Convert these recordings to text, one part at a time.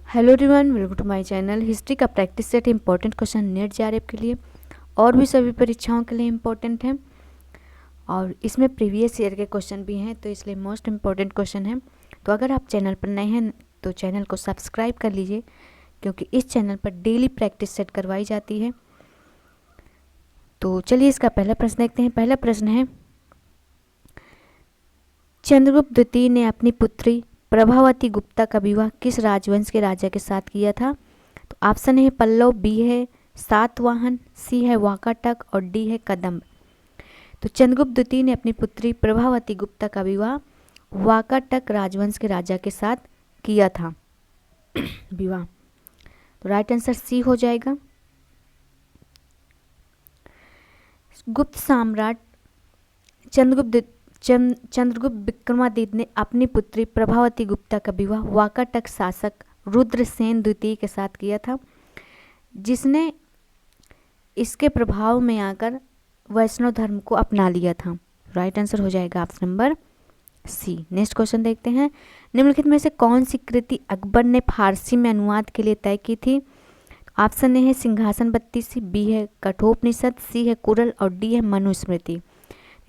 Hello everyone, welcome to my channel. History का practice set important question NET JRF के लिए और भी सभी परीक्षाओं के लिए इम्पोर्टेंट है और इसमें प्रीवियस ईयर के क्वेश्चन भी हैं, तो इसलिए मोस्ट इम्पॉर्टेंट क्वेश्चन है। तो अगर आप चैनल पर नए हैं तो चैनल को सब्सक्राइब कर लीजिए, क्योंकि इस चैनल पर डेली प्रैक्टिस सेट करवाई जाती है। तो चलिए इसका पहला प्रश्न देखते हैं। पहला प्रश्न है, चंद्रगुप्त द्वितीय ने अपनी पुत्री प्रभावती गुप्ता का विवाह किस राजवंश के राजा के साथ किया था? तो ऑप्शन है पल्लव, बी है सातवाहन, सी है वाकाटक और डी है कदम्ब। तो चंद्रगुप्त द्वितीय ने अपनी पुत्री प्रभावती गुप्ता का विवाह वाकाटक राजवंश के राजा के साथ किया था विवाह। तो राइट आंसर सी हो जाएगा। गुप्त सम्राट चंद्रगुप्त विक्रमादित्य ने अपनी पुत्री प्रभावती गुप्ता का विवाह वाकाटक शासक रुद्रसेन द्वितीय के साथ किया था, जिसने इसके प्रभाव में आकर वैष्णव धर्म को अपना लिया था। राइट आंसर हो जाएगा option number C. Next question देखते हैं। निम्नलिखित में से कौन सी कृति अकबर ने फारसी में अनुवाद के लिए तय की थी? ऑप्शन ए है सिंहासन बत्तीसी, बी है कठोपनिषद, सी है कुरल और डी है मनुस्मृति।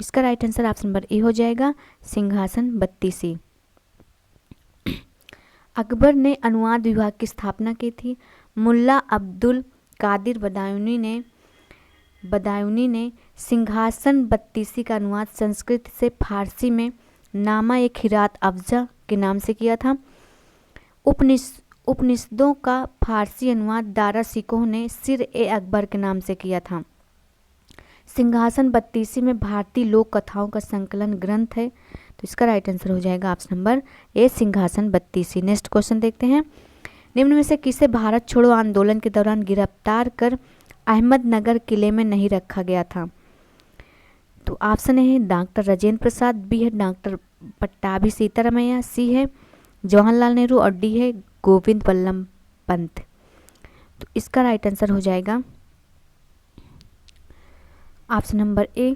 इसका right answer option number A हो जाएगा, सिंहासन बत्तीसी। अकबर ने अनुवाद विभाग की स्थापना की थी। मुल्ला अब्दुल कादिर बदायूनी ने सिंहासन बत्तीसी का अनुवाद संस्कृत से फारसी में नामा ए खिरात अफजा के नाम से किया था। उपनिषदों का फारसी अनुवाद दारा सिकोह ने सिर ए अकबर के नाम से किया था। सिंहासन बत्तीसी में भारतीय लोक कथाओं का संकलन ग्रंथ है, तो इसका राइट आंसर हो जाएगा ऑप्शन नंबर ए, सिंहासन बत्तीसी। नेक्स्ट क्वेश्चन देखते हैं। निम्न में से किसे भारत छोड़ो आंदोलन के दौरान गिरफ्तार कर अहमदनगर किले में नहीं रखा गया था? तो ऑप्शन है डॉक्टर राजेंद्र प्रसाद, बी है डॉक्टर पट्टाभी सीतारामैया, सी है जवाहरलाल नेहरू और डी है गोविंद वल्लभ पंत। तो इसका राइट आंसर हो जाएगा option number A,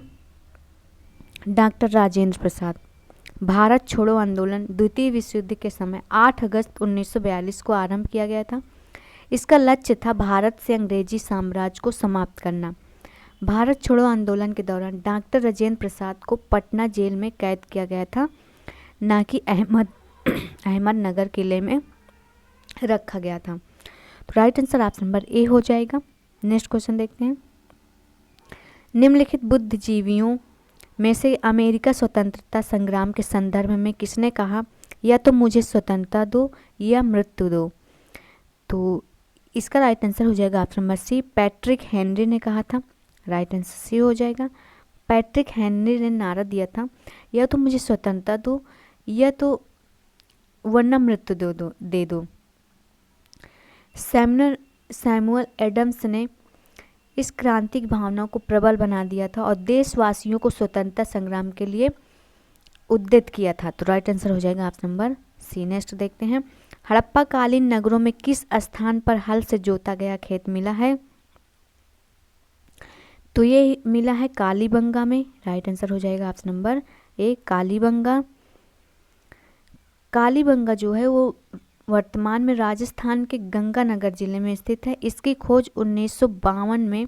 doctor Rajendra Prasad. Bharat छोड़ो आंदोलन द्वितीय विश्व युद्ध के समय 8 अगस्त 1942 को आरंभ किया गया था। इसका लक्ष्य था भारत से अंग्रेजी साम्राज्य को समाप्त करना। भारत छोड़ो आंदोलन के दौरान डॉक्टर राजेंद्र प्रसाद को पटना जेल में कैद किया गया था, ना कि अहमदनगर किले में रखा गया था। तो right answer option number A हो जाएगा। नेक्स्ट क्वेश्चन देखते हैं। निम्नलिखित बुद्धिजीवियों में से अमेरिका स्वतंत्रता संग्राम के संदर्भ में किसने कहा, या तो मुझे स्वतंत्रता दो या मृत्यु दो? तो इसका राइट आंसर हो जाएगा option number C, Patrick Henry ने कहा था। राइट आंसर सी हो जाएगा। पैट्रिक हेनरी ने नारा दिया था, या तो मुझे स्वतंत्रता दो या तो वरना मृत्यु दे दो। सैमुअल एडम्स ने इस क्रांतिक भावना को प्रबल बना दिया था और देशवासियों को स्वतंत्रता संग्राम के लिए उद्यत किया था। तो राइट आंसर हो जाएगा ऑप्शन नंबर सी। नेक्स्ट देखते हैं। हड़प्पा कालीन नगरों में किस स्थान पर हल से जोता गया खेत मिला है? तो ये मिला है कालीबंगा में। राइट आंसर हो जाएगा option number A, Kalibangan. Kalibangan जो है वो वर्तमान में राजस्थान के गंगानगर जिले में स्थित है। इसकी खोज 1952 में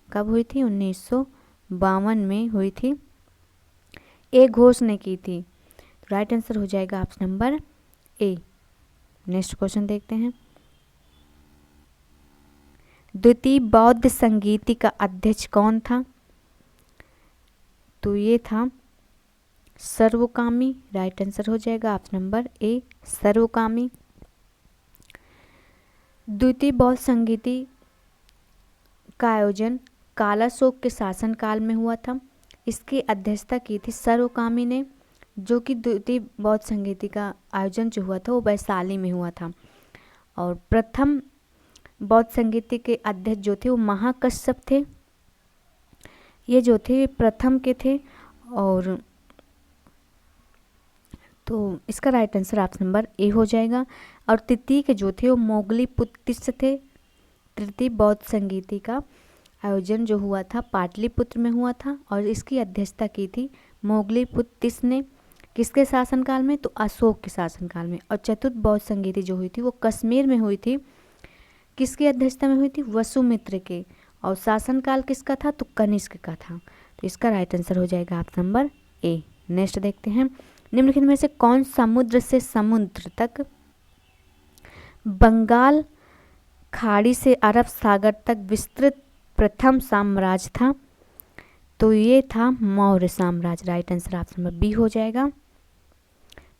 कब हुई थी? 1952 में हुई थी। ए घोष ने की थी। राइट आंसर हो जाएगा ऑप्शन नंबर ए। नेक्स्ट क्वेश्चन देखते हैं। द्वितीय बौद्ध संगीति का अध्यक्ष कौन था? तो ये था सर्वकामी। राइट आंसर हो जाएगा ऑप्शन नंबर ए, सर्वकामी। द्वितीय बौद्ध संगीति का आयोजन कालाशोक के शासनकाल में हुआ था। इसकी अध्यक्षता की थी सर्वकामी ने, जो कि द्वितीय बौद्ध संगीति का आयोजन जो हुआ था वो वैशाली में हुआ था। और प्रथम बौद्ध संगीति के अध्यक्ष जो थे वो महाकश्यप थे। ये जो थे प्रथम के थे। और तो इसका right answer option number A हो जाएगा। और तृतीय के जो थे वो मोगलीपुत्र थे। तृतीय बौद्ध संगीति का आयोजन जो हुआ था पाटलिपुत्र में हुआ था और इसकी अध्यक्षता की थी मोगलीपुत्र ने। किसके शासनकाल में? तो अशोक के शासनकाल में। और चतुर्थ बौद्ध संगीति जो हुई थी वो कश्मीर में हुई थी। किसकी अध्यक्षता में हुई थी? वसुमित्र के। और शासनकाल किसका था? तो कनिष्क का था। तो इसका राइट आंसर हो जाएगा ऑप्शन नंबर ए। नेक्स्ट देखते हैं, निम्नलिखित में से कौन समुद्र से समुद्र तक, बंगाल खाड़ी से अरब सागर तक विस्तृत प्रथम साम्राज्य था? तो ये था मौर्य साम्राज्य। Right answer option number B हो जाएगा।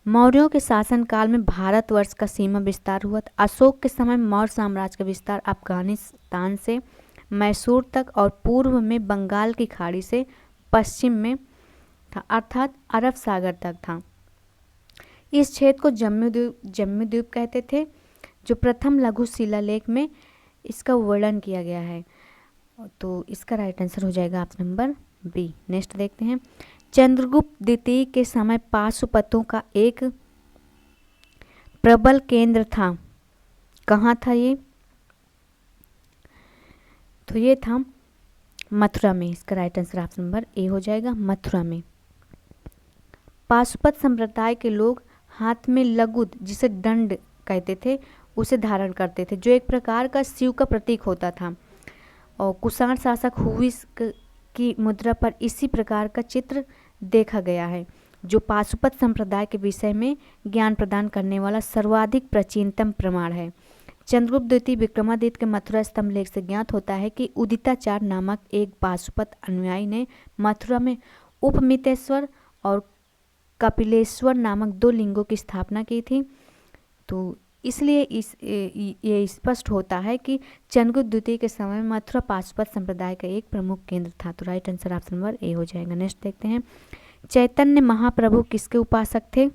मौर्यों के शासनकाल में भारतवर्ष का सीमा विस्तार हुआ था। अशोक के समय मौर्य साम्राज्य का विस्तार अफगानिस्तान से मैसूर तक और पूर्व में बंगाल की खाड़ी से पश्चिम में था, अर्थात अरब सागर तक था। इस क्षेत्र को जम्मू द्वीप कहते थे, जो प्रथम लघु शिलालेख में इसका वर्णन किया गया है। तो इसका राइट आंसर हो जाएगा ऑप्शन नंबर बी। नेक्स्ट देखते हैं, चंद्रगुप्त द्वितीय के समय पाशुपतों का एक प्रबल केंद्र था। कहाँ था ये? तो ये था मथुरा में। इसका right answer option number A हो जाएगा, मथुरा में। पाशुपत संप्रदाय के लोग हाथ में लगुद, जिसे दंड कहते थे, उसे धारण करते थे, जो एक प्रकार का शिव का प्रतीक होता था। और कुषाण शासक हुइस की मुद्रा पर इसी प्रकार का चित्र देखा गया है, जो पाशुपत संप्रदाय के विषय में ज्ञान प्रदान करने वाला सर्वाधिक प्राचीनतम प्रमाण है। चंद्रगुप्त द्वितीय विक्रमादित्य के मथुरा स्तंभ लेख से ज्ञात होता है कि उदिताचार्य नामक एक पाशुपत अनुयायी ने मथुरा में उपमितेश्वर और कपिलेश्वर नामक 2 लिंगों की स्थापना की थी। तो इसलिए ये स्पष्ट होता है कि चंद्रगुप्त द्वितीय के समय में मथुरा पाशुपत संप्रदाय का एक प्रमुख केंद्र था। तो right answer option number A हो जाएगा। नेक्स्ट देखते हैं, चैतन्य महाप्रभु किसके उपासक थे?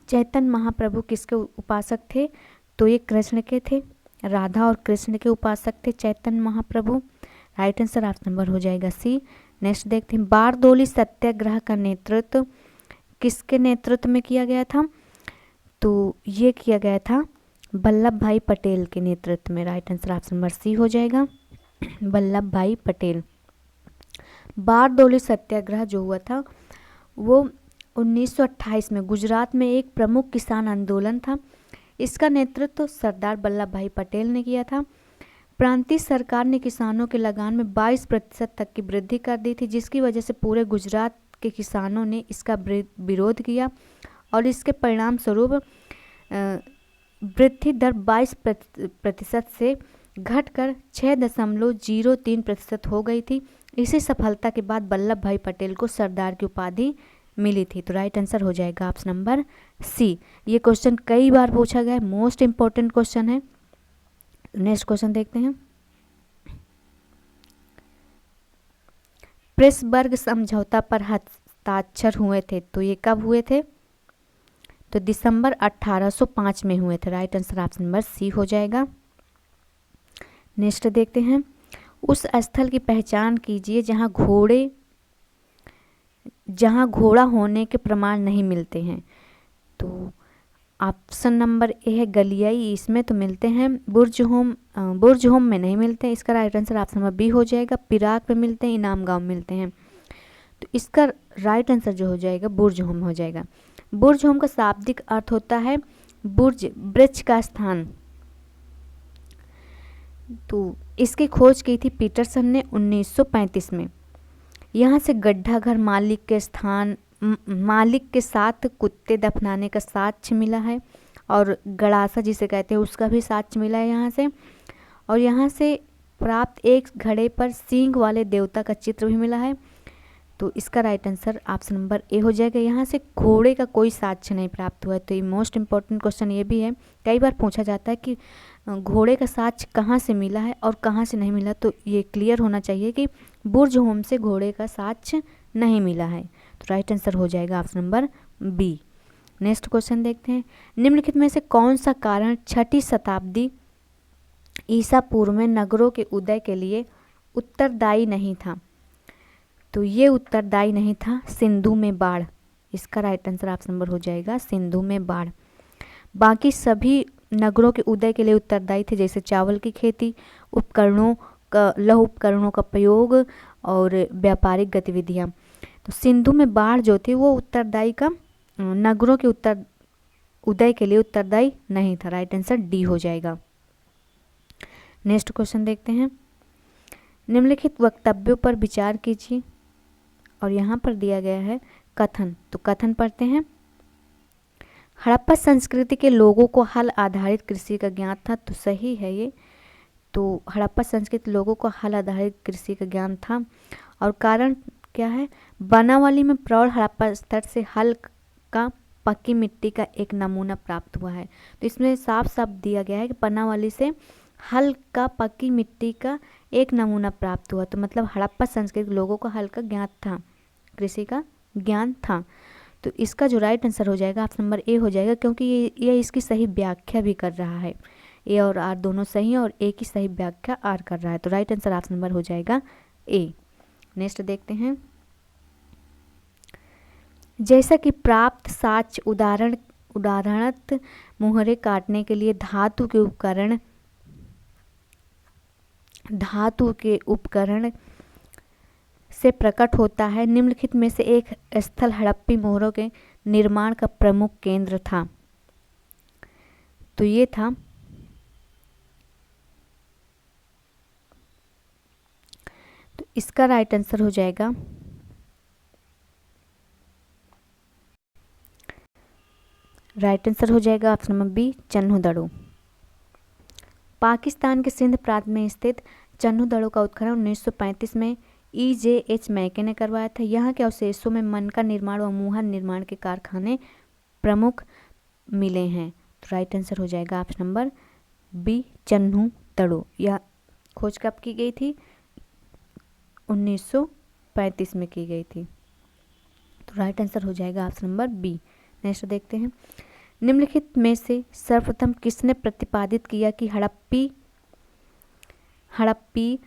चैतन्य महाप्रभु किसके उपासक थे? तो ये कृष्ण के थे, राधा और कृष्ण के उपासक थे Chaitanya Mahaprabhu. Right answer option number हो जाएगा सी। नेक्स्ट देखते हैं, बारदोली सत्याग्रह का नेतृत्व किसके नेतृत्व में किया गया था? तो ये किया गया था वल्लभ भाई पटेल के नेतृत्व में। Right answer option number C हो जाएगा, वल्लभ भाई पटेल। बारदोली सत्याग्रह जो हुआ था वो 1928 में गुजरात में एक प्रमुख किसान आंदोलन था। इसका नेतृत्व सरदार वल्लभ भाई पटेल ने किया था। प्रांतीय सरकार ने किसानों के लगान में 22% तक की वृद्धि कर दी थी, जिसकी वजह से पूरे गुजरात के किसानों ने इसका विरोध किया और इसके परिणाम स्वरूप वृद्धि दर 22% से घटकर 6.03% हो गई थी। इसी सफलता के बाद वल्लभ भाई पटेल को सरदार की उपाधि मिली थी। तो राइट आंसर हो जाएगा ऑप्शन नंबर सी। ये क्वेश्चन कई बार पूछा गया है, मोस्ट इंपॉर्टेंट क्वेश्चन है। नेक्स्ट क्वेश्चन देखते हैं, प्रेसबर्ग समझौता पर हस्ताक्षर हुए थे, तो ये कब हुए थे? तो दिसंबर 1805 में हुए थे। Right answer option number C हो जाएगा। नेक्स्ट देखते हैं, उस स्थल की पहचान कीजिए जहां घोड़ा होने के प्रमाण नहीं मिलते हैं। तो ऑप्शन नंबर ए है गलियाई, इसमें तो मिलते हैं। बुर्ज होम में नहीं मिलते हैं। इसका right answer option number B हो जाएगा। पिराक में मिलते हैं, इनाम गांव में मिलते हैं। तो इसका राइट आंसर जो हो जाएगा बुर्ज होम हो जाएगा। बुर्ज होम का शाब्दिक अर्थ होता है बुर्ज, वृक्ष का स्थान। तो इसकी खोज की थी पीटरसन ने 1935 में। यहाँ से गड्ढा घर मालिक के साथ कुत्ते दफनाने का साक्ष्य मिला है, और गड़ासा जिसे कहते हैं उसका भी साक्ष्य मिला है यहाँ से। और यहाँ से प्राप्त एक घड़े पर सींग वाले देवता का चित्र भी मिला है। तो इसका right answer option number A हो जाएगा। यहाँ से घोड़े का कोई साक्ष्य नहीं प्राप्त हुआ है। तो ये मोस्ट इंपॉर्टेंट क्वेश्चन ये भी है, कई बार पूछा जाता है कि घोड़े का साक्ष्य कहाँ से मिला है और कहाँ से नहीं मिला। तो ये क्लियर होना चाहिए कि बुर्ज होम से घोड़े का साक्ष्य नहीं मिला है। तो राइट आंसर हो जाएगा option number B. Next question देखते हैं, निम्नलिखित में से कौन सा कारण 6ठी शताब्दी ईसा पूर्व में नगरों के उदय के लिए उत्तरदायी नहीं था? तो ये उत्तरदायी नहीं था सिंधु में बाढ़। इसका राइट आंसर ऑप्शन नंबर हो जाएगा सिंधु में बाढ़। बाकी सभी नगरों के उदय के लिए उत्तरदायी थे, जैसे चावल की खेती, लौह उपकरणों का प्रयोग और व्यापारिक गतिविधियाँ। तो सिंधु में बाढ़ जो थी वो उत्तरदायी का नगरों के उदय के लिए उत्तरदायी नहीं था। राइट आंसर डी हो जाएगा। नेक्स्ट क्वेश्चन देखते हैं। निम्नलिखित वक्तव्यों पर विचार कीजिए और यहाँ पर दिया गया है कथन। तो कथन पढ़ते हैं। हड़प्पा संस्कृति के लोगों को हल आधारित कृषि का ज्ञान था। तो सही है ये। तो हड़प्पा संस्कृति लोगों को हल आधारित कृषि का ज्ञान था। और कारण क्या है? बनावली में प्रौढ़ हड़प्पा स्तर से हल का पक्की मिट्टी का एक नमूना प्राप्त हुआ है। तो इसमें साफ साफ दिया गया है कि बनावली से हल का पक्की मिट्टी का एक नमूना प्राप्त हुआ। तो मतलब हड़प्पा संस्कृति के लोगों को हल का ज्ञान था, कृषि का ज्ञान था। तो इसका जो राइट आंसर हो जाएगा ऑप्शन नंबर ए हो जाएगा, क्योंकि ये इसकी सही व्याख्या भी कर रहा है। ए और आर दोनों सही हैं और ए की सही व्याख्या आर कर रहा है। तो राइट आंसर ऑप्शन नंबर हो जाएगा ए। नेक्स्ट देखते हैं। जैसा कि प्राप्त साक्ष्य उदाहरणत मुहरे काटने के लिए धातु के उपकरण से प्रकट होता है, निम्नलिखित में से एक स्थल हड़प्पी मोहरों के निर्माण का प्रमुख केंद्र था। तो ये था तो इसका राइट आंसर हो जाएगा option number B, Chanhudaro. Pakistan के सिंध प्रांत में स्थित चन्हुदड़ो का उत्खनन 1935 में EJH मैके ने करवाया था। यहाँ के अवशेषों में मनका निर्माण व मुहर निर्माण के कारखाने प्रमुख मिले हैं। तो राइट आंसर हो जाएगा ऑप्शन नंबर बी, चन्हुदड़ो। यह खोज कब की गई थी? 1935 में की गई थी। तो राइट आंसर हो जाएगा ऑप्शन नंबर बी। नेक्स्ट देखते हैं। निम्नलिखित में से सर्वप्रथम किसने प्रतिपादित किया कि हड़प्पी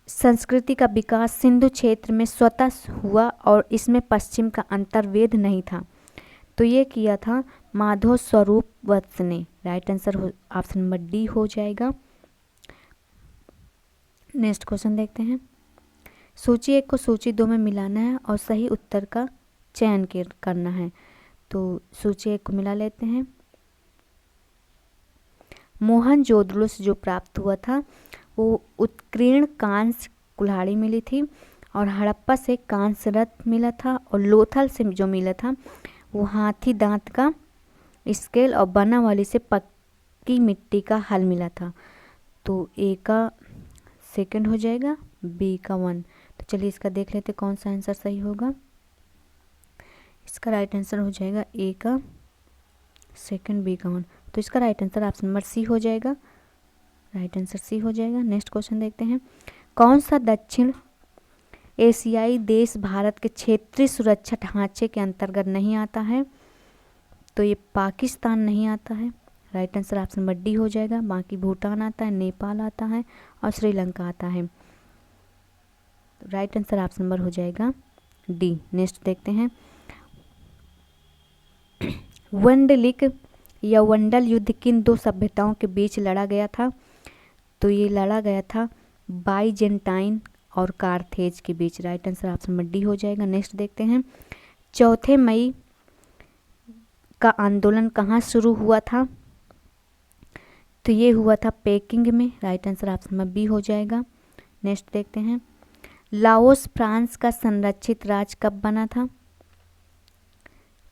संस्कृति का विकास सिंधु क्षेत्र में स्वतः हुआ और इसमें पश्चिम का अंतर्वेद नहीं था? तो ये किया था माधव स्वरूप वत्स ने। Right answer option number D हो जाएगा। नेक्स्ट क्वेश्चन देखते हैं। सूची 1 को सूची 2 में मिलाना है और सही उत्तर का चयन करना है। तो सूची 1 को मिला लेते हैं। मोहनजोदड़ो से जो प्राप्त हुआ था वो उत्कीर्ण कांस्य कुल्हाड़ी मिली थी, और हड़प्पा से कांस्य रथ मिला था, और लोथल से जो मिला था वो हाथी दांत का स्केल, और बनावली से पक्की मिट्टी का हल मिला था। तो ए का सेकंड हो जाएगा, बी का 1। तो चलिए इसका देख लेते कौन सा आंसर सही होगा। इसका राइट आंसर हो जाएगा ए का सेकंड, बी का 1। तो इसका right answer option number C हो जाएगा। राइट आंसर सी हो जाएगा। नेक्स्ट क्वेश्चन देखते हैं। कौन सा दक्षिण एशियाई देश भारत के क्षेत्रीय सुरक्षा ढांचे के अंतर्गत नहीं आता है? तो ये पाकिस्तान नहीं आता है। Right answer option number D हो जाएगा। बाकी भूटान आता है, नेपाल आता है और श्रीलंका आता है। राइट आंसर ऑप्शन नंबर हो जाएगा डी। नेक्स्ट देखते हैं। वंडलिक या वंडल युद्ध किन 2 सभ्यताओं के बीच लड़ा गया था? तो ये लड़ा गया था बाइजेंटाइन और कार्थेज के बीच। Right answer option number D हो जाएगा। नेक्स्ट देखते हैं। 4 मई का आंदोलन कहाँ शुरू हुआ था? तो ये हुआ था पेकिंग में। Right answer option number B हो जाएगा। नेक्स्ट देखते हैं। लाओस फ्रांस का संरक्षित राज्य कब बना था?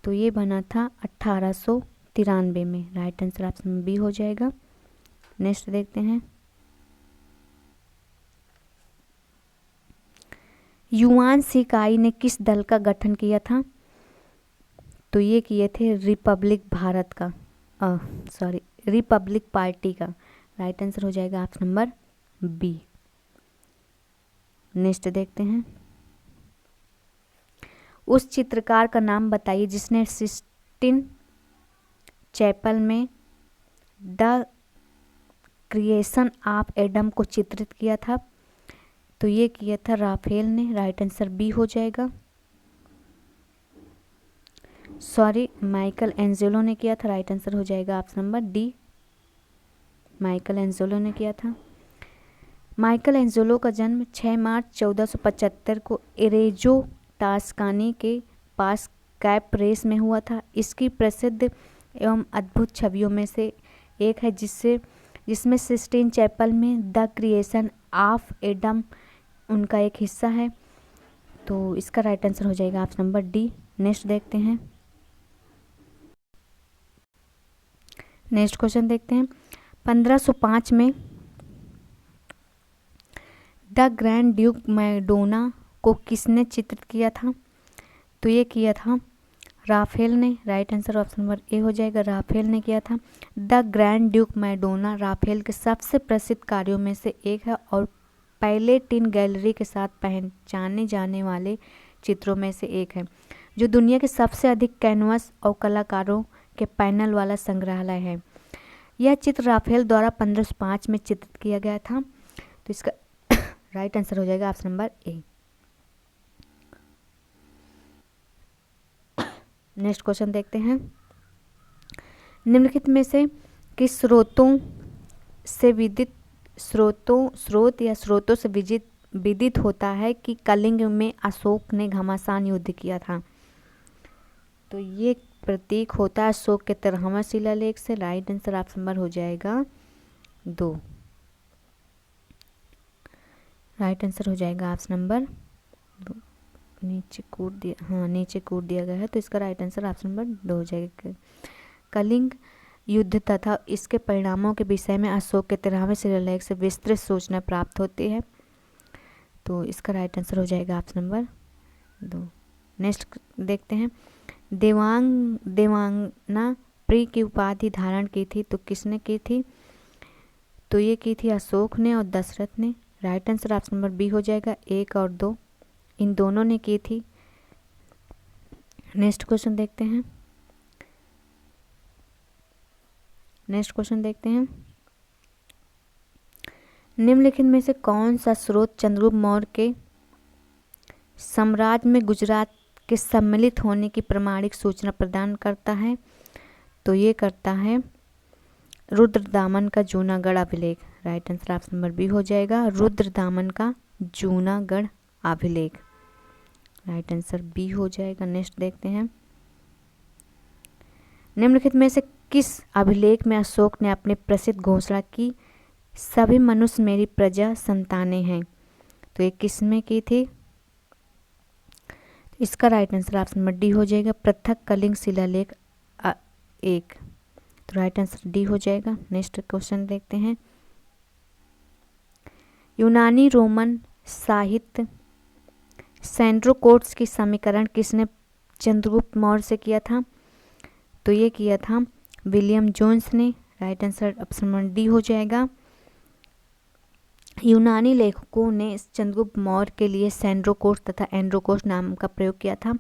तो ये बना था 1893 में। Right answer option number B हो जाएगा। नेक्स्ट देखते हैं। युआन शिकाई ने किस दल का गठन किया था? तो ये किए थे रिपब्लिक पार्टी का। राइट आंसर हो जाएगा ऑप्शन नंबर बी। नेक्स्ट देखते हैं। उस चित्रकार का नाम बताइए जिसने सिस्टीन चैपल में द क्रिएशन ऑफ एडम को चित्रित किया था? तो ये किया था राफेल ने। राइट आंसर बी हो जाएगा। माइकल एंजेलो ने किया था। राइट आंसर हो जाएगा option number D, Michael Angelo ने किया था। माइकल एंजेलो का जन्म 6 मार्च 1475 को एरेजो टास्कानी के पास कैप रेस में हुआ था। इसकी प्रसिद्ध एवं अद्भुत छवियों में से एक है जिसमें सिस्टीन चैपल में द क्रिएशन ऑफ एडम उनका एक हिस्सा है। तो इसका राइट आंसर हो जाएगा ऑप्शन नंबर डी। नेक्स्ट देखते हैं, नेक्स्ट क्वेश्चन देखते हैं। 1505 में द ग्रैंड ड्यूक मैडोना को किसने चित्रित किया था? तो ये किया था राफेल ने। Right answer option number A हो जाएगा, राफेल ने किया था। The Grand Duke Madonna Raphael के सबसे प्रसिद्ध कार्यों में से एक है और पैलेटिन गैलरी के साथ पहचाने जाने वाले चित्रों में से एक है, जो दुनिया के सबसे अधिक कैनवस और कलाकारों के पैनल वाला संग्रहालय है। यह चित्र राफेल द्वारा 1505 में चित्रित किया गया था। तो इसका राइट आंसर हो जाएगा ऑप्शन नंबर ए। नेक्स्ट क्वेश्चन देखते हैं। निम्नलिखित में से किस स्रोतों से विदित होता है कि कलिंग में अशोक ने घमासान युद्ध किया था? तो ये प्रतीक होता है अशोक के 13वां शिलालेख से। राइट आंसर ऑप्शन नंबर हो जाएगा 2। राइट आंसर हो जाएगा ऑप्शन नंबर 2। नीचे कूट दिया गया है, तो इसका राइट आंसर ऑप्शन नंबर 2 हो जाएगा। कलिंग युद्ध तथा इसके परिणामों के विषय में अशोक के 13वें शिलालेख से विस्तृत सूचना प्राप्त होती है। तो इसका राइट आंसर हो जाएगा ऑप्शन नंबर 2। नेक्स्ट देखते हैं। देवांगना प्री की उपाधि धारण की थी, तो किसने की थी? तो ये की थी अशोक ने और दशरथ ने। Right answer option number B हो जाएगा, 1 और 2 इन दोनों ने की थी। नेक्स्ट क्वेश्चन देखते हैं। निम्नलिखित में से कौन सा स्रोत चंद्रगुप्त मौर्य के साम्राज्य में गुजरात के सम्मिलित होने की प्रमाणिक सूचना प्रदान करता है? तो ये करता है रुद्रदामन का जूनागढ़ अभिलेख। Right answer option number B हो जाएगा, रुद्रदामन का जूनागढ़ अभिलेख। राइट आंसर बी हो जाएगा। नेक्स्ट देखते हैं। निम्नलिखित में से किस अभिलेख में अशोक ने अपनी प्रसिद्ध घोषणा की, सभी मनुष्य मेरी प्रजा संतानें हैं? तो ये किस में की थी? तो इसका right answer option number D हो जाएगा, पृथक कलिंग शिलालेख 1। तो राइट आंसर डी हो जाएगा। नेक्स्ट क्वेश्चन देखते हैं। यूनानी रोमन साहित्य सैंड्रोकोट्स की समीकरण किसने चंद्रगुप्त मौर्य से किया था? तो ये किया था विलियम जोन्स ने। Right answer option number D हो जाएगा। यूनानी लेखकों ने चंद्रगुप्त मौर्य के लिए सैंड्रोकोट्स तथा एंड्रोकोट्स नाम का प्रयोग किया था।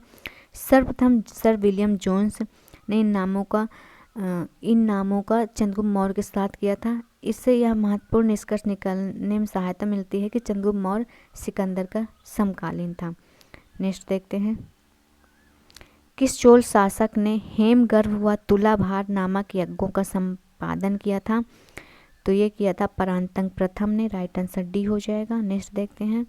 सर्वप्रथम सर विलियम जोन्स ने इन नामों का चंद्रगुप्त मौर्य के साथ किया था। इससे यह महत्वपूर्ण निष्कर्ष निकालने में सहायता मिलती है कि चंद्रगुप्त मौर्य सिकंदर का समकालीन था। नेक्स्ट देखते हैं। किस चोल शासक ने हेमगर्भ व तुलाभार नामक यज्ञों का संपादन किया था? तो ये किया था परांतक प्रथम ने। राइट आंसर डी हो जाएगा। नेक्स्ट देखते हैं।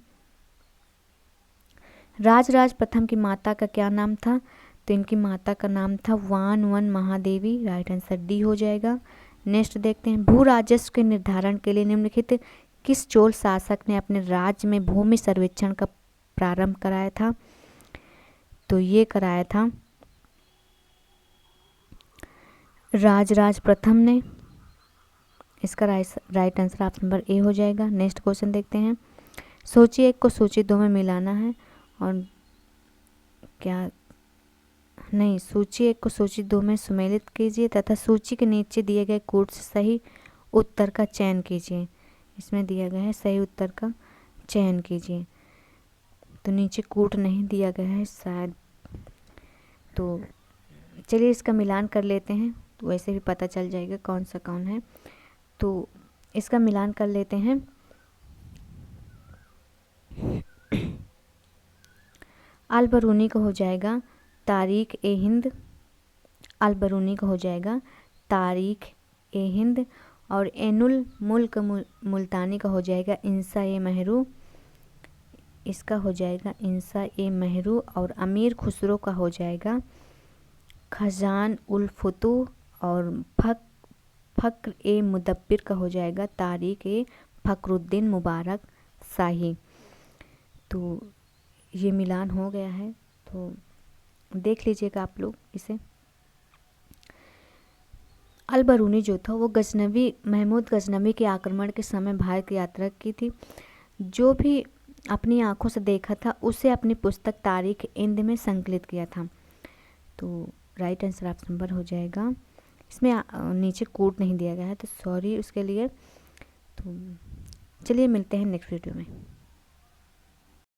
राजराज प्रथम की माता का क्या नाम था? तो इनकी माता का नाम था वानवन महादेवी। राइट आंसर डी हो जाएगा। नेक्स्ट देखते हैं। भू राजस्व के निर्धारण के लिए निम्नलिखित किस चोल शासक ने अपने राज्य में भूमि सर्वेक्षण का प्रारंभ कराया था? तो ये कराया था राजराज प्रथम ने। इसका right answer option number A हो जाएगा। नेक्स्ट क्वेश्चन देखते हैं। सूची 1 को सूची 2 में मिलाना है और सूची 1 को सूची 2 में सम्मिलित कीजिए तथा सूची के नीचे दिए गए कूट से सही उत्तर का चयन कीजिए। इसमें दिया गया है सही उत्तर का चयन कीजिए। तो नीचे कूट नहीं दिया गया है शायद, तो चलिए इसका मिलान कर लेते हैं, तो वैसे भी पता चल जाएगा कौन सा कौन है। तो इसका मिलान कर लेते हैं। अल-बरूनी का हो जाएगा तारीख ए हिंद, अल-बरूनी का हो जाएगा तारीख ए हिंद, और एनुल मुल्क मुल्तानी का हो जाएगा इंसा ए महरू। इसका हो जाएगा इंसा ए मेहरू, और अमीर खुसरो का हो जाएगा खजान उल फुतूह, और फ़क्र ए मुदब्बिर का हो जाएगा तारिक ए फ़खरुद्दीन मुबारक शाही। तो ये मिलान हो गया है, तो देख लीजिएगा आप लोग इसे। अल बरूनी जो था वो गजनवी महमूद गजनवी के आक्रमण के समय भारत की यात्रा की थी। जो भी अपनी आंखों से देखा था उसे अपनी पुस्तक तारीख इंद में संकलित किया था। तो राइट आंसर ऑप्शन नंबर हो जाएगा। इसमें नीचे कोड नहीं दिया गया है, तो सॉरी उसके लिए। तो चलिए मिलते हैं नेक्स्ट वीडियो में।